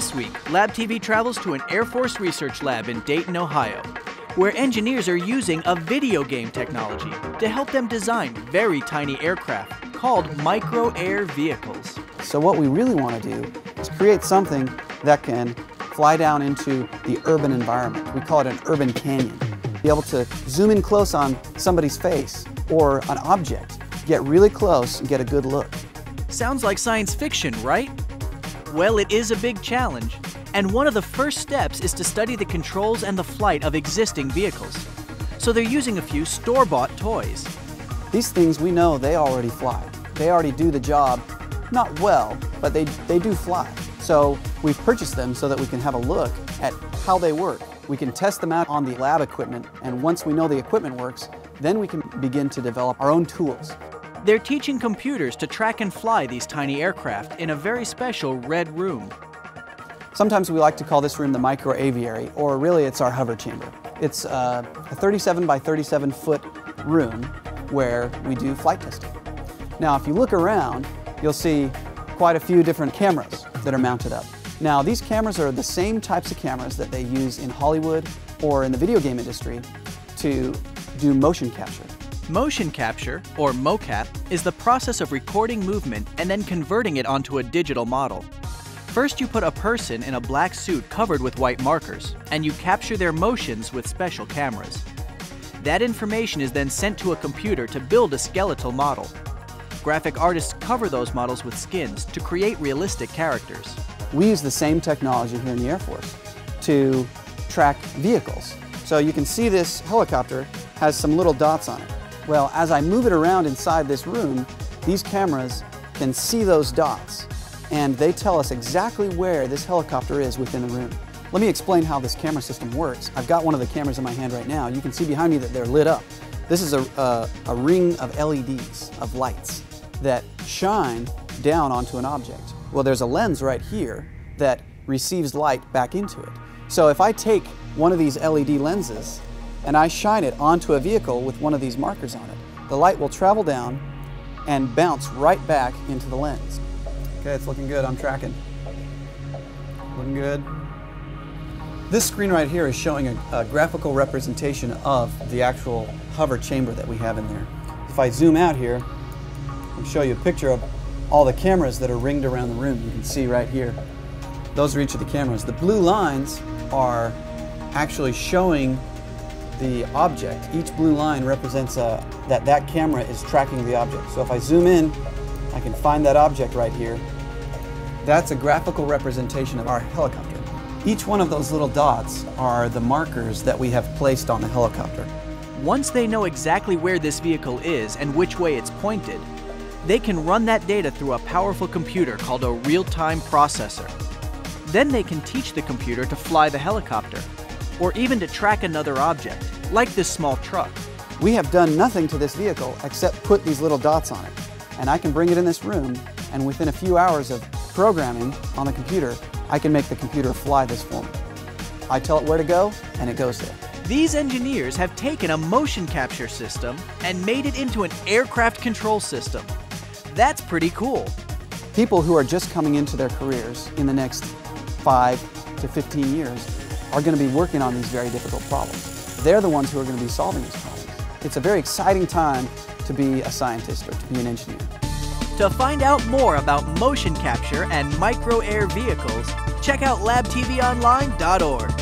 This week, Lab TV travels to an Air Force research lab in Dayton, Ohio, where engineers are using a video game technology to help them design very tiny aircraft called micro-air vehicles. So what we really want to do is create something that can fly down into the urban environment. We call it an urban canyon. Be able to zoom in close on somebody's face or an object, get really close and get a good look. Sounds like science fiction, right? Well, it is a big challenge, and one of the first steps is to study the controls and the flight of existing vehicles. So they're using a few store-bought toys. These things, we know they already fly. They already do the job, not well, but they do fly. So we've purchased them so that we can have a look at how they work. We can test them out on the lab equipment, and once we know the equipment works, then we can begin to develop our own tools. They're teaching computers to track and fly these tiny aircraft in a very special red room. Sometimes we like to call this room the micro aviary, or really it's our hover chamber. It's a 37 by 37 foot room where we do flight testing. Now, if you look around, you'll see quite a few different cameras that are mounted up. Now, these cameras are the same types of cameras that they use in Hollywood or in the video game industry to do motion capture. Motion capture, or mocap, is the process of recording movement and then converting it onto a digital model. First, you put a person in a black suit covered with white markers, and you capture their motions with special cameras. That information is then sent to a computer to build a skeletal model. Graphic artists cover those models with skins to create realistic characters. We use the same technology here in the Air Force to track vehicles. So you can see this helicopter has some little dots on it. Well, as I move it around inside this room, these cameras can see those dots, and they tell us exactly where this helicopter is within the room. Let me explain how this camera system works. I've got one of the cameras in my hand right now. You can see behind me that they're lit up. This is a ring of LEDs, of lights, that shine down onto an object. Well, there's a lens right here that receives light back into it. So if I take one of these LED lenses and I shine it onto a vehicle with one of these markers on it, the light will travel down and bounce right back into the lens. Okay, it's looking good. I'm tracking. Looking good. This screen right here is showing a graphical representation of the actual hover chamber that we have in there. If I zoom out here and show you a picture of all the cameras that are ringed around the room, you can see right here. Those are each of the cameras. The blue lines are actually showing the object. Each blue line represents that camera is tracking the object. So if I zoom in, I can find that object right here. That's a graphical representation of our helicopter. Each one of those little dots are the markers that we have placed on the helicopter. Once they know exactly where this vehicle is and which way it's pointed, they can run that data through a powerful computer called a real-time processor. Then they can teach the computer to fly the helicopter, or even to track another object, like this small truck. We have done nothing to this vehicle except put these little dots on it. And I can bring it in this room, and within a few hours of programming on the computer, I can make the computer fly this for me. I tell it where to go, and it goes there. These engineers have taken a motion capture system and made it into an aircraft control system. That's pretty cool. People who are just coming into their careers in the next 5 to 15 years are going to be working on these very difficult problems. They're the ones who are going to be solving these problems. It's a very exciting time to be a scientist or to be an engineer. To find out more about motion capture and micro-air vehicles, check out labtvonline.org.